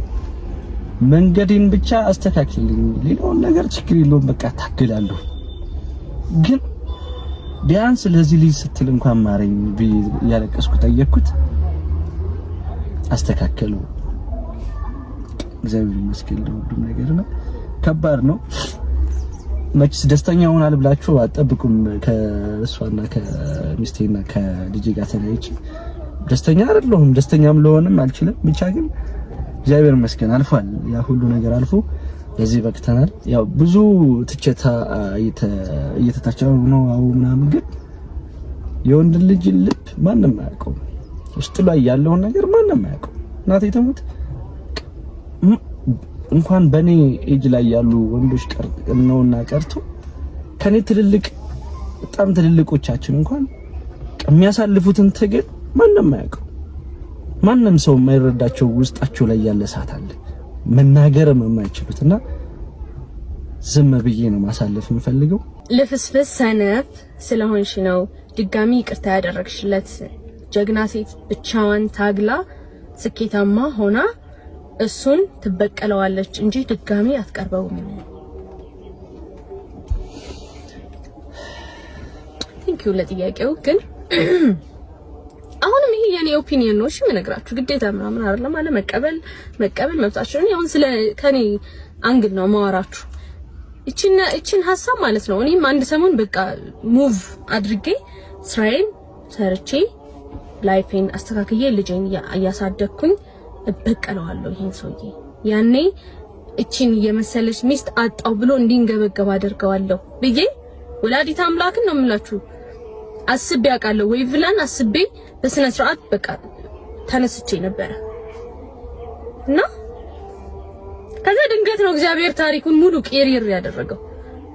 መንገዴን ብቻ አስተካክልልኝ ሌላውን ነገር ችግር የለውም በቃ ታገላለሁ ግን ቢያንስ ለዚህ ልጅ ስትል እንኳን ማረኝ ያለቀስኩ ጠየቅኩት አስተካከሉ እግዚአብሔር ይመስገን ለሁሉም ነገር ነው ከባድ ነው መችስ ደስተኛ ሆናል ብላችሁ አጠብቁም ከእሷና ከሚስቴና ከልጄ ጋር ተለያይቼ ደስተኛ አይደለሁም ደስተኛም ለሆንም አልችልም ብቻ ግን እግዚአብሔር ይመስገን አልፏል ያ ሁሉ ነገር አልፎ ለዚህ በቅተናል ያው ብዙ ትችታ እየተታቻው ነው አው ምናምን ግን የወንድ ልጅ ልብ ማንንም አያውቀው ውስጥ ላይ ያለው ነገር ማንንም አያውቀው እናቴ ተሞት እንኳን በኔ ኤጅ ላይ ያሉ ወንዶች ነውና ቀርቶ ከኔ ትልልቅ በጣም ትልልቆቻችን እንኳን የሚያሳልፉትን ትግል ማንንም አያውቀው ማንንም ሰው የማይረዳቸው ውስጣቸው ላይ ያለ ሰዓት አለ መናገርም የማይችሉትና ዝም ብዬ ነው ማሳለፍ የምፈልገው ልፍስፍስ ሰነፍ ስለሆንሽ ነው ድጋሚ ይቅርታ ያደረግሽለት ጀግና ሴት ብቻዋን ታግላ ስኬታማ ሆና እሱን ትበቀለዋለች እንጂ ድጋሚ አትቀርበውም ቴንክ ዩ ለጥያቄው ግን አሁንም ይሄ የኔ ኦፒኒየን ነው እሺ መነግራችሁ ግዴታ ምናምን አይደለም አለ መቀበል መብታችሁ ነው አሁን ስለ ከኔ አንግል ነው ማወራችሁ እቺን ሐሳብ ማለት ነው እኔም አንድ ሰሞን በቃ ሙቭ አድርጌ ስራዬን ሰርቼ ላይፌን አስተካክዬ ልጄን ያሳደግኩኝ እበቀለዋለሁ ይሄን ሰውዬ ያኔ እቺን የመሰለች ሚስት አጣው ብሎ እንዲንገበገብ አደርገዋለሁ ብዬ ወላዲት አምላክን ነው የምላችሁ አስቤ አውቃለሁ ወይ ብላን አስቤ በስነ ስርዓት በቃ ተነስቼ ነበር እና ከዛ ድንገት ነው እግዚአብሔር ታሪኩን ሙሉ ቄሪር ያደረገው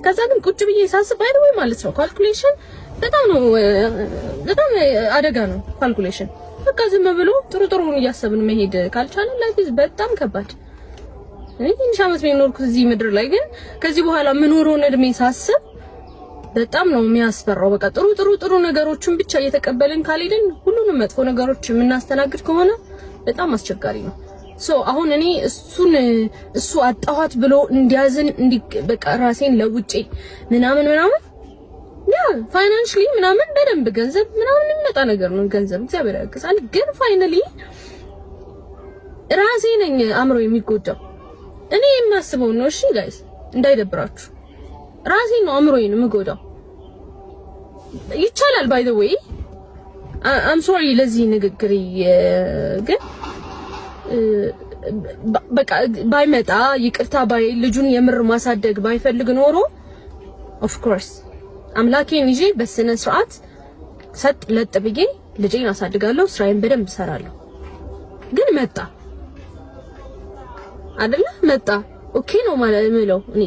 ከዛ ግን ቁጭ ብዬ ሳስብ አይደል ወይ ማለት ነው ካልኩሌሽን በጣም አደጋ ነው ካልኩሌሽን በቃ ዝም ብሎ ጥሩን እያሰብን መሄድ ካልቻለ ላይፍ በጣም ከባድ እኔ ትንሽ አመት የኖርኩት እዚህ ምድር ላይ ግን ከዚህ በኋላ ምኖረውን እድሜ ሳስብ በጣም ነው የሚያስፈራው በቃ ጥሩ ነገሮችን ብቻ እየተቀበልን ካልሄድን ሁሉንም መጥፎ ነገሮች የምናስተናግድ ከሆነ በጣም አስቸጋሪ ነው ሶ አሁን እኔ እሱ አጣዋት ብሎ እንዲያዝን በቃ ራሴን ለውጬ ምናምን ያ ፋይናንሻሊ ምናምን በደንብ ገንዘብ ምናምን የሚመጣ ነገር ነው ገንዘብ እግዚአብሔር ያግዛል ግን ፋይናሊ ራሴ ነኝ አእምሮ የሚጎዳው እኔ የማስበው ነው እሺ ጋይስ እንዳይደብራችሁ ራሴ ነው አእምሮዬን የምጎዳው ይቻላል ባይ ዘ ዌይ አም ሶሪ ለዚህ ንግግር ግን በቃ ባይመጣ ይቅርታ ባይ ልጁን የምር ማሳደግ ባይፈልግ ኖሮ ኦፍ ኮርስ አምላኬን ይዤ በስነ ስርዓት ሰጥ ለጥ ብዬ ልጄን አሳድጋለሁ ስራዬን በደንብ ሰራለሁ ግን መጣ አይደለ መጣ ኦኬ ነው ማለት ነው እኔ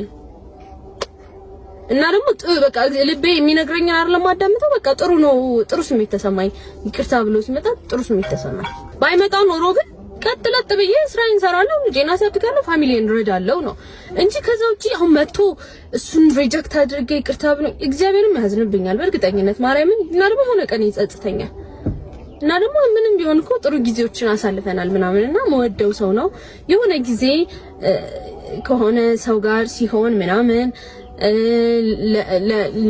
እና ደግሞ በቃ ልቤ የሚነግረኝን አይደለም አዳምጠው በቃ ጥሩ ነው ጥሩ ስሜት ተሰማኝ ይቅርታ ብሎ ሲመጣ ጥሩ ስሜት ተሰማኝ ባይመጣው ኖሮ ግን ቀጥለጥ ብዬ ስራዬን ሰራለሁ ልጄን አሳድጋለሁ ፋሚሊን ረዳለሁ ነው እንጂ ከዛ ውጪ አሁን መጥቶ እሱን ሪጀክት አድርጌ ይቅርታ ብሎ እግዚአብሔርም ያዝንብኛል በእርግጠኝነት ማርያምን እና ደግሞ ሆነ ቀን ይጸጽተኛል እና ደግሞ ምንም ቢሆን እኮ ጥሩ ጊዜዎችን አሳልፈናል ምናምንና መወደው ሰው ነው የሆነ ጊዜ ከሆነ ሰው ጋር ሲሆን ምናምን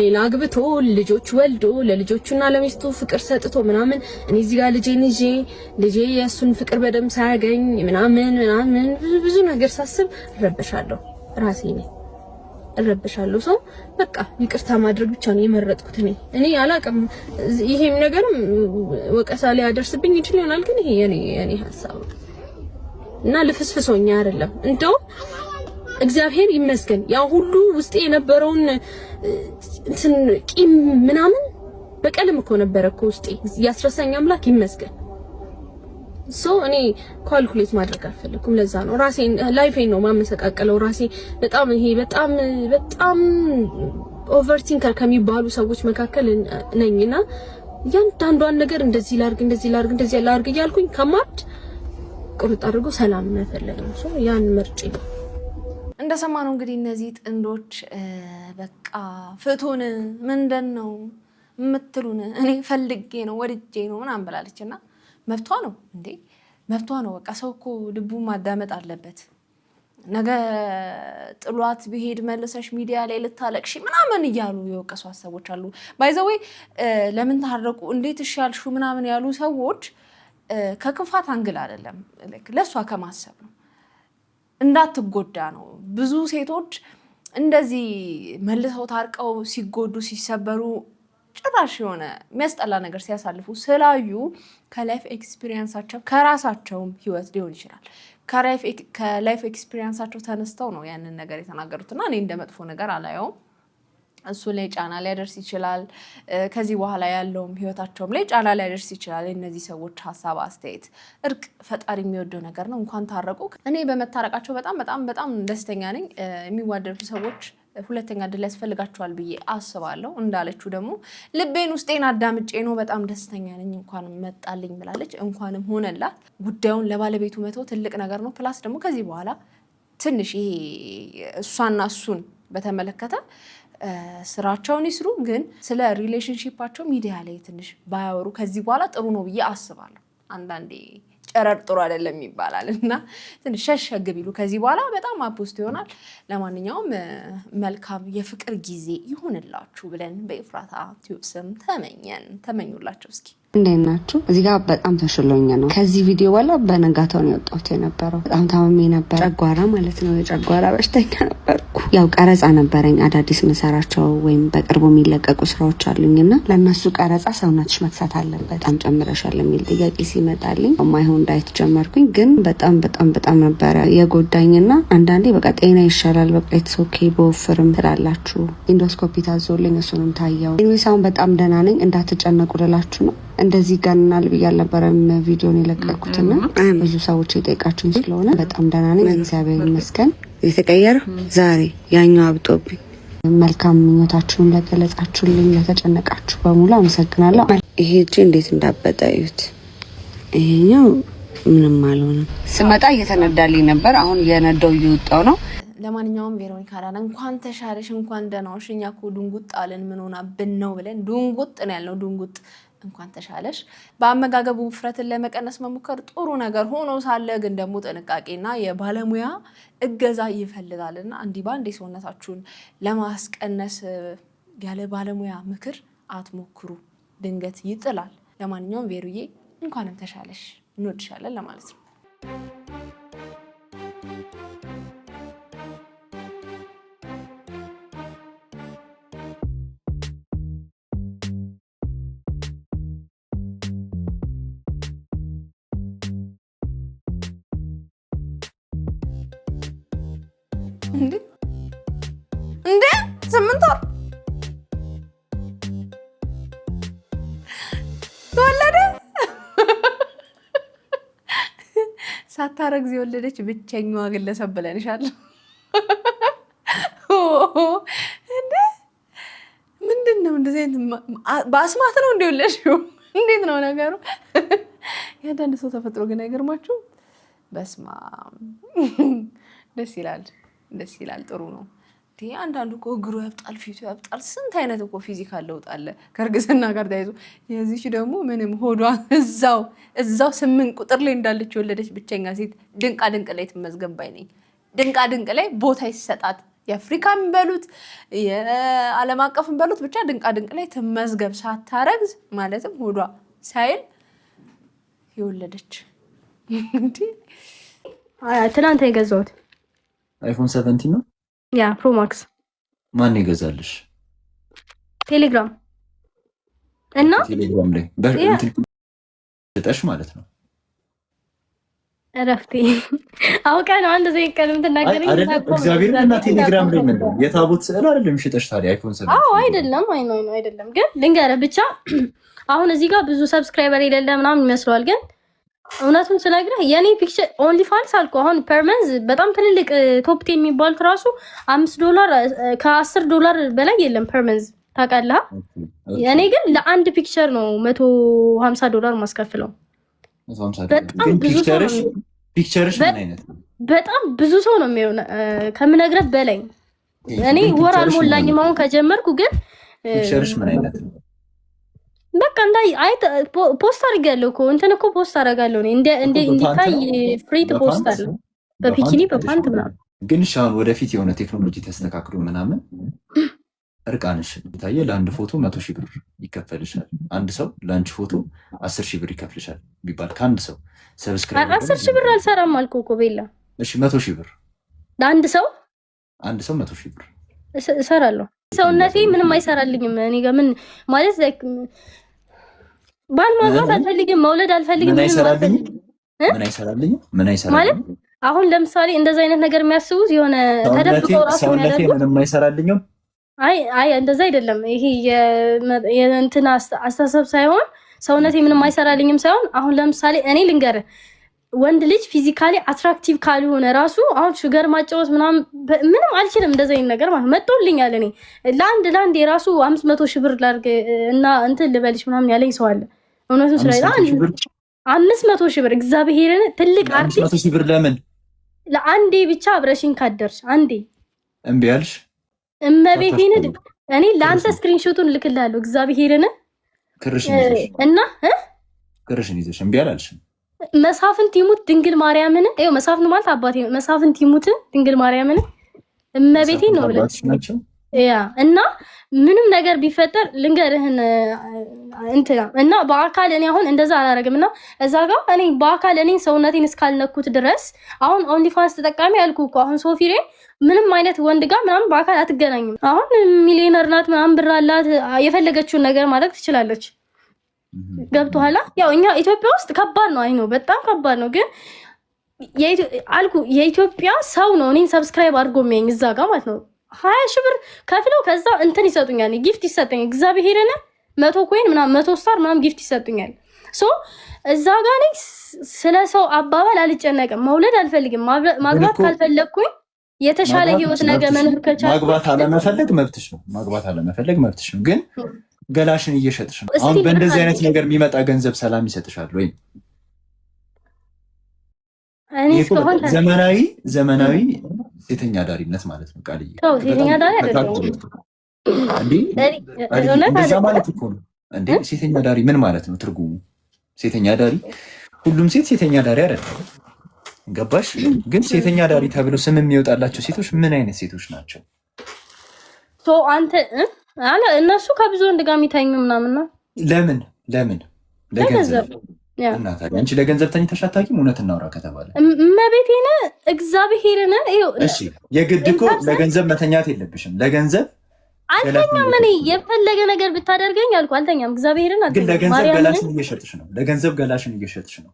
ሌላ አግብቶ ልጆች ወልዶ ለልጆቹና ለሚስቱ ፍቅር ሰጥቶ ምናምን እኔ እዚህ ጋር ልጄ የሱን ፍቅር በደም ሳያገኝ ምናምን ብዙ ነገር ሳስብ ረበሻለሁ ራሴ ነኝ ረበሻለሁ ሰው በቃ ይቅርታ ማድረግ ብቻ ነው የመረጥኩት እኔ አላቅም ይሄም ነገርም ወቀሳ ላይ ያደርስብኝ ይችላል ግን ይሄ የኔ ሐሳብ እና ልፍስፍሶኛ አይደለም እንደው እግዚአብሔር ይመስገን ያ ሁሉ ውስጤ የነበረውን እንትን ቂም ምናምን በቀልም እኮ ነበረኮ ውስጤ ያስረሳኝ አምላክ ይመስገን እኔ ካልኩሌት ማድረግ አልፈልኩም ለዛ ነው ራሴን ላይፌን ነው ማመሰቃቀለው ራሴ በጣም ኦቨርቲንከር ከሚባሉ ሰዎች መካከል ነኝና ያንዳንዷን ነገር እንደዚህ ላርግ እያልኩኝ ከማድ ቁርጥ አድርጎ ሰላም መፈለግ ነው ያን ምርጭ ነው እንደሰማነው እንግዲህ እነዚህ ጥንዶች በቃ ፍቱን ምንድነው የምትሉን እኔ ፈልጌ ነው ወድጄ ነው ምናምን ብላለችና መብቷ ነው እንዴ መብቷ ነው በቃ ሰው እኮ ልቡ ማዳመጥ አለበት ነገ ጥሏት ቢሄድ መልሰሽ ሚዲያ ላይ ልታለቅሽ ምናምን ይያሉ የወቀሱ ሰዎች አሉ ባይ ዘ ዌይ ለምን ታረቁ እንዴት ይሻልሹ ምናምን ያሉ ሰዎች ከክፋት አንግል አይደለም ለሷ ከማሰብ ነው እንዳትጎዳ ነው ብዙ ሴቶች እንደዚህ መልሰው ታርቀው ሲጎዱ ሲሰበሩ ጭራሽ የሆነ የሚያስጠላ ነገር ሲያሳልፉ ስላዩ ከላይፍ ኤክስፒሪየንሳቸው ከራሳቸውም ህይወት ሊሆን ይችላል ከላይፍ ኤክስፒሪየንሳቸው ተነስተው ነው ያንን ነገር የተናገሩትና እኔ እንደመጥፎ ነገር አላየውም እሱ ላይ ጫና ሊያደርስ ይችላል ከዚህ በኋላ ያለውም ህይወታቸውም ላይ ጫና ሊያደርስ ይችላል እነዚህ ሰዎች ሐሳብ አስተያየት እርቅ ፈጣሪ የሚወደው ነገር ነው እንኳን ታረቁ እኔ በመታረቃቸው በጣም ደስተኛ ነኝ የሚዋደዱ ሰዎች ሁለተኛ ድል ያስፈልጋቸዋል ብዬ አስባለሁ እንዳለችው ደግሞ ልቤን ውስጤን አዳምጬ ነው በጣም ደስተኛ ነኝ እንኳንም መጣልኝ ብላለች እንኳንም ሆነላት ጉዳዩን ለባለቤቱ መተው ትልቅ ነገር ነው ፕላስ ደግሞ ከዚህ በኋላ ትንሽ ይሄ እሷና እሱን በተመለከተ ስራቸውን ይስሩ ግን ስለ ሪሌሽንሺፓቸው ሚዲያ ላይ ትንሽ ባያወሩ ከዚህ በኋላ ጥሩ ነው ብዬ አስባለሁ አንዳንዴ ጨረር ጥሩ አይደለም ይባላልና ትንሽ ሸሸግ ቢሉ ከዚህ በኋላ በጣም አፖስት ይሆናል ለማንኛውም መልካም የፍቅር ጊዜ ይሁንላችሁ ብለን በኤፍራታ ቲዩብ ስም ተመኙላችሁ እስኪ እንዴት ናችሁ እዚህ ጋር በጣም ተሽሎኝ ነው ከዚህ ቪዲዮ በኋላ በነጋታው ነው የወጣሁት የነበረው በጣም ታመሜ ነበር ጨጓራ ማለት ነው የጨጓራ በሽተኛ ነበርኩ ያው ቀረጻ ነበረኝ አዳዲስ መሰራቸው ወይም በቅርቡ የሚለቀቁ ስራዎች አሉኝና ለነሱ ቀረጻ ሰውነትሽ መክሳት አለበት በጣም ጨምረሻል የሚል ጥያቄ ሲመጣልኝ ማይሆን ዳይት ጀመርኩኝ ግን በጣም ነበር የጎዳኝና አንዳንዴ በቃ ጤና ይሻላል በቃ ኢትሶኬ በወፍርም ትላላችሁ ኢንዶስኮፒ ታዞልኝ እሱንም ታየው ኢንዊሳውን በጣም ደህና ነኝ እንዳትጨነቁ ልላችሁ ነው እንደዚህ ጋርናል ብያል ነበርም ቪዲዮን የለቀቁትና ብዙ ሰዎች የጠይቃችሁኝ ስለሆነ በጣም ደህና ነኝ እግዚአብሔር ይመስገን የተቀየረው ዛሬ ያኛው አብጦብኝ መልካም ምኞታችሁን ለገለጻችሁልኝ ለተጨነቃችሁ በሙሉ አመሰግናለሁ ይሄ እጄ እንዴት እንዳበጣዩት ይሄኛው ምንም አልሆነም ስመጣ እየተነዳልኝ ነበር አሁን የነዳው እየወጣው ነው ለማንኛውም ቬሮኒካ ዳና እንኳን ተሻለሽ እንኳን ደህና ነሽ እኛ እኮ ድንጉጥ አለን ምን ሆና ብነው ብለን ድንጉጥ ነው ያልነው ድንጉጥ እንኳን ተሻለሽ በአመጋገቡ ውፍረትን ለመቀነስ መሞከር ጥሩ ነገር ሆኖ ሳለ ግን ደግሞ ጥንቃቄና የባለሙያ እገዛ ይፈልጋልና እንዲህ ባንዴ ሰውነታችሁን ለማስቀነስ ያለ ባለሙያ ምክር አትሞክሩ ድንገት ይጥላል ለማንኛውም ቬሩዬ እንኳንም ተሻለሽ እንወድሻለን ለማለት ነው እንዴ 8 ወር ተወለደ ሳታረግዝ የወለደች ብቸኛዋ ግለሰብ ብለንሻል እንዴ ምንድነው እንደዚህ በአስማት ነው እንደወለድሽው እንዴት ነው ነገሩ ያንዳንድ ሰው ተፈጥሮ ግን አይገርማችሁ በስማ ደስ ይላል ጥሩ ነው አንዳንዱ እኮ እግሩ ያብጣል፣ ፊቱ ያብጣል። ስንት አይነት እኮ ፊዚካል ለውጥ አለ ከእርግዝና ጋር ተያይዞ። የዚች ደግሞ ምንም ሆዷ እዛው 8 ቁጥር ላይ እንዳለች የወለደች ብቸኛ ሴት ድንቃ ድንቅ ላይ ትመዝገብ ባይ ነኝ። ድንቃ ድንቅ ላይ ቦታ ይሰጣት። የአፍሪካን በሉት የዓለም አቀፍን በሉት ብቻ ድንቃ ድንቅ ላይ ትመዝገብ። ሳታረግዝ ማለትም ሆዷ ሳይል የወለደች እንዴ! ትናንት የገዛሁት አይፎን 17 ነው። ያ ፕሮ ማክስ። ማን ይገዛልሽ? ቴሌግራም እና ቴሌግራም ላይ በእንትን ተጠሽ ማለት ነው። እረፍቴ አውቃ ነው አንድ ዘይ ቀለም ተናገረኝ። እግዚአብሔር እና ቴሌግራም ላይ ምን ነው የታቦት ስዕል አይደለም ሽጠሽ ታዲያ አይፎን 7? አዎ አይደለም፣ አይ ነው አይደለም። ግን ልንገርህ ብቻ አሁን እዚህ ጋር ብዙ ሰብስክራይበር የሌለ ምናምን ይመስለዋል። ግን እውነቱን ስነግርህ የኔ ፒክቸር ኦንሊ ፋንስ አልኩ። አሁን ፐርመንዝ በጣም ትልልቅ ቶፕ 10 የሚባሉት ራሱ $5 ከ$10 በላይ የለም ፐርመንዝ ታውቃለህ። እኔ ግን ለአንድ ፒክቸር ነው $150 ማስከፍለው። በጣም ብዙ ሰው ነው ፒክቸርሽ ምን አይነት በጣም ብዙ ሰው ነው የሚሆነው ከምነግርህ በላይ። እኔ ወር አልሞላኝም አሁን ከጀመርኩ። ግን ፒክቸርሽ ምን አይነት ነው? በቃ አይ ፖስት አድርጋለሁ እኮ እንትን እኮ ፖስት አደርጋለሁ እኔ እንዲታይ ፍሪ ፖስት አለ በቢኪኒ በፓንት ምናምን። ግን ሻውን ወደፊት የሆነ ቴክኖሎጂ ተስተካክሎ ምናምን እርቃንሽ ታየ ለአንድ ፎቶ 100,000 ብር ይከፈልሻል። አንድ ሰው ለአንቺ ፎቶ 10,000 ብር ይከፍልሻል ቢባል ከአንድ ሰው ሰብስክራይብ 10,000 ብር አልሰራም አልኩህ እኮ ቤላ። እሺ 100,000 ብር ለአንድ ሰው 100,000 ብር እሰራለሁ። ሰውነቴ ምንም አይሰራልኝም። እኔ ጋር ምን ማለት ባል ማግባት አልፈልግም፣ መውለድ አልፈልግም። ምን አይሰራልኝም ማለት አሁን ለምሳሌ እንደዛ አይነት ነገር የሚያስቡት የሆነ ተደብቀው ራሱ ሰውነቴ ምንም አይሰራልኝም። አይ እንደዛ አይደለም። ይሄ የእንትና አስተሳሰብ ሳይሆን ሰውነቴ ምንም አይሰራልኝም ሳይሆን አሁን ለምሳሌ እኔ ልንገርህ ወንድ ልጅ ፊዚካሊ አትራክቲቭ ካልሆነ ራሱ አሁን ሹገር ማጫወት ምንም አልችልም። እንደዛ አይነት ነገር ማለት መጥቶልኛል። እኔ ለአንድ የራሱ 500,000 ብር ላድርግ እና እንትን ልበልሽ ምናምን ያለኝ ሰው አለ። እውነቱን ስለዚህ 500,000 ብር እግዚአብሔርን ትልቅ አርቲስት 500,000 ብር ለምን ለአንዴ ብቻ አብረሽኝ ካደርሽ አንዴ እምቢ አልሽ? እመቤቴን እኔ ለአንተ ስክሪንሾቱን ልክልሃለሁ። እግዚአብሔርን ክርሽን ይዘሽ እና ክርሽን ይዘሽ እምቢ አላልሽም? መሳፍንት ይሙት ድንግል ማርያምን ይኸው መሳፍንት ማለት አባቴ መሳፍንት ይሙት ድንግል ማርያምን እመቤቴን ነው ብለሽ ያ እና ምንም ነገር ቢፈጠር ልንገርህን እንትና እና በአካል እኔ አሁን እንደዛ አላረግምና እዛ ጋር እኔ በአካል እኔ ሰውነቴን እስካልነኩት ድረስ አሁን ኦንሊ ፋንስ ተጠቃሚ ያልኩህ እኮ አሁን ሶፊሬ ምንም አይነት ወንድ ጋር ምናምን በአካል አትገናኝም። አሁን ሚሊዮነር ናት ምናምን ብር አላት የፈለገችውን ነገር ማድረግ ትችላለች። ገብቶሃል? ያው እኛ ኢትዮጵያ ውስጥ ከባድ ነው። አይ ነው በጣም ከባድ ነው። ግን አልኩ የኢትዮጵያ ሰው ነው እኔን ሰብስክራይብ አድርጎ የሚያኝ እዛ ጋር ማለት ነው 20,000 ብር ከፍለው ከዛ እንትን ይሰጡኛል፣ ጊፍት ይሰጡኛል። እግዚአብሔርን 100 ኮይን ምናምን 100 ስታር ምናምን ጊፍት ይሰጡኛል። ሶ እዛ ጋር እኔ ስለ ሰው አባባል አልጨነቅም። መውለድ አልፈልግም። ማግባት ካልፈለግኩኝ የተሻለ ህይወት ነገ መኖር ከቻልኩ ማግባት አለመፈለግ መብትሽ ነው። ማግባት አለመፈለግ መብትሽ ነው። ግን ገላሽን እየሸጥሽ ነው። አሁን በእንደዚህ አይነት ነገር የሚመጣ ገንዘብ ሰላም ይሰጥሻል ወይ? ዘመናዊ ሴተኛ ዳሪነት ማለት ነው። ቃልዬ ሴተኛ ዳሪ አይደለም እንደዛ ማለት እኮ ነው እንዴ? ሴተኛ ዳሪ ምን ማለት ነው ትርጉሙ? ሴተኛ ዳሪ ሁሉም ሴት ሴተኛ ዳሪ አይደለም። ገባሽ? ግን ሴተኛ ዳሪ ተብሎ ስም የሚወጣላቸው ሴቶች ምን አይነት ሴቶች ናቸው? አንተ እነሱ ከብዙ ወንድ ጋር የሚተኙ ምናምን ነው። ለምን ለገንዘብ እና ታዲያ አንቺ ለገንዘብ ተኝተሽ አታውቂም? እውነት እናውራ ከተባለ እመቤቴን እግዚአብሔርን እሺ፣ የግድ እኮ ለገንዘብ መተኛት የለብሽም። ለገንዘብ አልተኛም። እኔ የፈለገ ነገር ብታደርገኝ አልኩ አልተኛም። እግዚአብሔርን ግን ለገንዘብ ገላሽን እየሸጥሽ ነው። ለገንዘብ ገላሽን እየሸጥሽ ነው።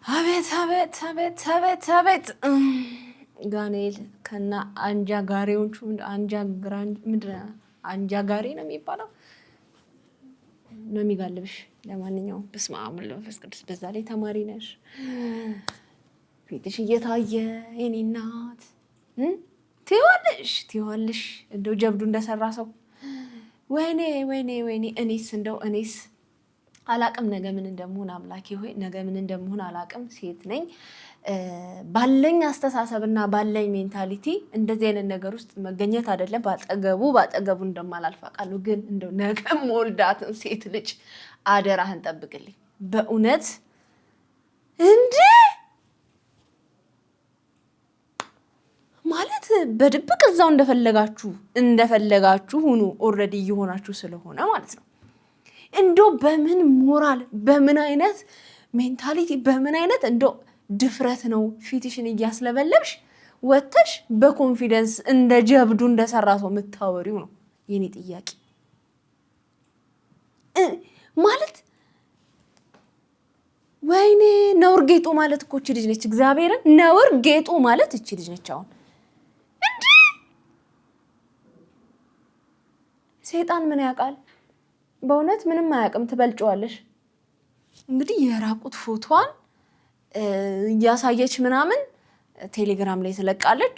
አቤት አቤት አቤት አቤት አቤት ጋኔል ከና አንጃ ጋሪዎቹ አንጃ ጋሪ ነው የሚባለው ነው የሚጋልብሽ። ለማንኛውም በስመ አብ ወወልድ ወመንፈስ ቅዱስ። በዛ ላይ ተማሪ ነሽ፣ ፊትሽ እየታየ የኔ እናት ትይዋለሽ እንደው ጀብዱ እንደሰራ ሰው። ወይኔ እኔስ አላቅም ነገ ምን እንደምሆን አምላኬ ሆይ ነገ ምን እንደምሆን አላቅም ሴት ነኝ ባለኝ አስተሳሰብና ባለኝ ሜንታሊቲ እንደዚህ አይነት ነገር ውስጥ መገኘት አይደለም ባጠገቡ እንደማላልፋቃለሁ ግን እንደው ነገ ሞልዳትን ሴት ልጅ አደራህን ጠብቅልኝ በእውነት እንዴ ማለት በድብቅ እዛው እንደፈለጋችሁ ሁኑ ኦሬዲ እየሆናችሁ ስለሆነ ማለት ነው እንደው በምን ሞራል በምን አይነት ሜንታሊቲ በምን አይነት እንደው ድፍረት ነው ፊትሽን እያስለበለብሽ ወተሽ በኮንፊደንስ እንደ ጀብዱ እንደሰራ ሰው የምታወሪው ነው የኔ ጥያቄ ማለት ወይኔ ነውር ጌጡ ማለት እኮ እቺ ልጅ ነች እግዚአብሔርን ነውር ጌጡ ማለት እቺ ልጅ ነች አሁን እንዴ ሰይጣን ምን ያውቃል በእውነት ምንም አያውቅም ትበልጨዋለሽ እንግዲህ የራቁት ፎቶዋን ያሳየች ምናምን ቴሌግራም ላይ ተለቃለች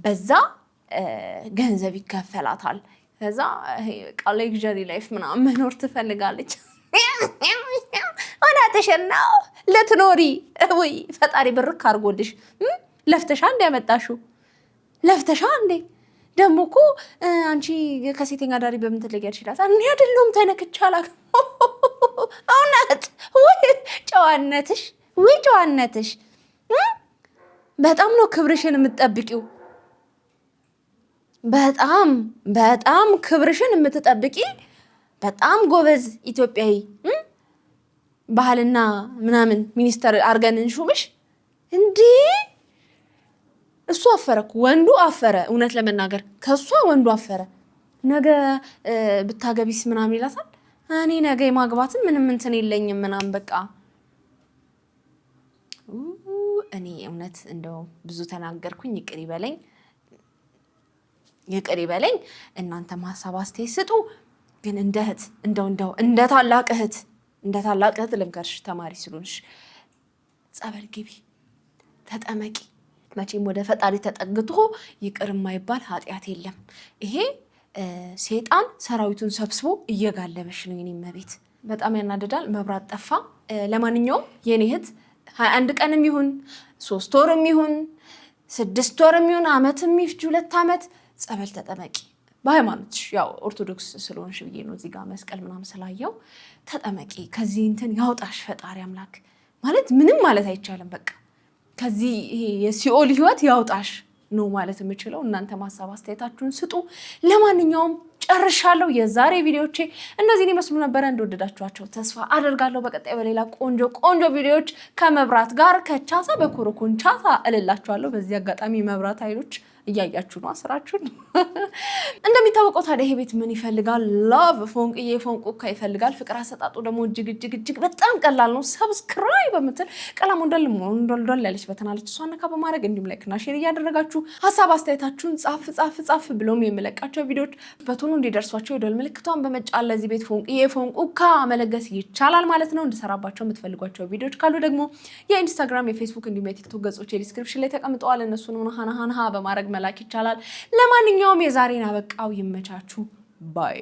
በዛ ገንዘብ ይከፈላታል ከዛ ቃሌክዠሪ ላይፍ ምናምን መኖር ትፈልጋለች አናተሽናው ለትኖሪ ወይ ፈጣሪ ብርክ አርጎልሽ ለፍተሻ እንደያመጣሹ ለፍተሻ እንዴ ደሞኮ አንቺ ከሴተኛ ዳሪ በምን ትለያለሽ ይላታ እኔ አይደለም ተነክቻላ አውናት ወይ ጨዋነትሽ በጣም ነው ክብርሽን የምትጠብቂው በጣም ክብርሽን የምትጠብቂ በጣም ጎበዝ ኢትዮጵያዊ ባህልና ምናምን ሚኒስተር አርገን እንሹምሽ እንዴ እሱ አፈረኩ ወንዱ አፈረ እውነት ለመናገር ከሷ ወንዱ አፈረ ነገ ብታገቢስ ምናምን ይላታል እኔ ነገ ማግባትን ምንም እንትን የለኝም ምናምን በቃ እኔ እውነት እንደው ብዙ ተናገርኩኝ ይቅር ይበለኝ እናንተ ማሳብ አስተያየት ስጡ ግን እንደ እህት እንደው እንደ ታላቅ እህት ልምከርሽ ተማሪ ስለሆንሽ ጸበል ግቢ ተጠመቂ መቼም ወደ ፈጣሪ ተጠግቶ ይቅር የማይባል ኃጢያት የለም ይሄ ሰይጣን ሰራዊቱን ሰብስቦ እየጋለበሽ ነው የኔ መቤት በጣም ያናደዳል መብራት ጠፋ ለማንኛውም የኔ እህት 21 ቀንም ይሁን 3 ወርም ይሁን 6 ወርም ይሁን አመትም ይፍጅ 2 አመት ጸበል ተጠመቂ በሃይማኖትሽ ያው ኦርቶዶክስ ስለሆንሽ ብዬ ነው እዚህ ጋር መስቀል ምናምን ስላየው ተጠመቂ ከዚህ እንትን ያውጣሽ ፈጣሪ አምላክ ማለት ምንም ማለት አይቻልም በቃ ከዚህ የሲኦል ህይወት ያውጣሽ ነው ማለት የምችለው እናንተ ማሳብ አስተያየታችሁን ስጡ ለማንኛውም ጨርሻለሁ የዛሬ ቪዲዮቼ እነዚህን ይመስሉ ነበር እንደወደዳችኋቸው ተስፋ አደርጋለሁ በቀጣይ በሌላ ቆንጆ ቪዲዮዎች ከመብራት ጋር ከቻሳ በኮረኮንቻሳ እልላችኋለሁ በዚህ አጋጣሚ መብራት ኃይሎች እያያችሁ ነው አስራችሁን እንደሚታወቀው ታዲያ ይሄ ቤት ምን ይፈልጋል ላቭ ፎንቁካ ይፈልጋል ፍቅር አሰጣጡ ደግሞ እጅግ በጣም ቀላል ነው ሰብስክራይብ በመተል ቀላም እንደል ያለች በተናለች እሷን ነካ በማድረግ እንዲሁም ላይክ እና ሼር እያደረጋችሁ ሐሳብ አስተያየታችሁን ጻፍ ብሎም የምለቃቸው ቪዲዮዎች በቶሎ እንዲደርሷችሁ የደወል ምልክቷን በመጫን ለዚህ ቤት ፎንቁካ መለገስ ይቻላል ማለት ነው እንድሰራባቸው የምትፈልጓቸው ቪዲዮዎች ካሉ ደግሞ የኢንስታግራም የፌስቡክ እንዲሁም የቲክቶክ ገጾች ዲስክሪፕሽን ላይ ተቀምጠዋል እነሱን ሃና በማድረግ መላክ ይቻላል ለማንኛውም የዛሬን አበቃው ይመቻችሁ ባይ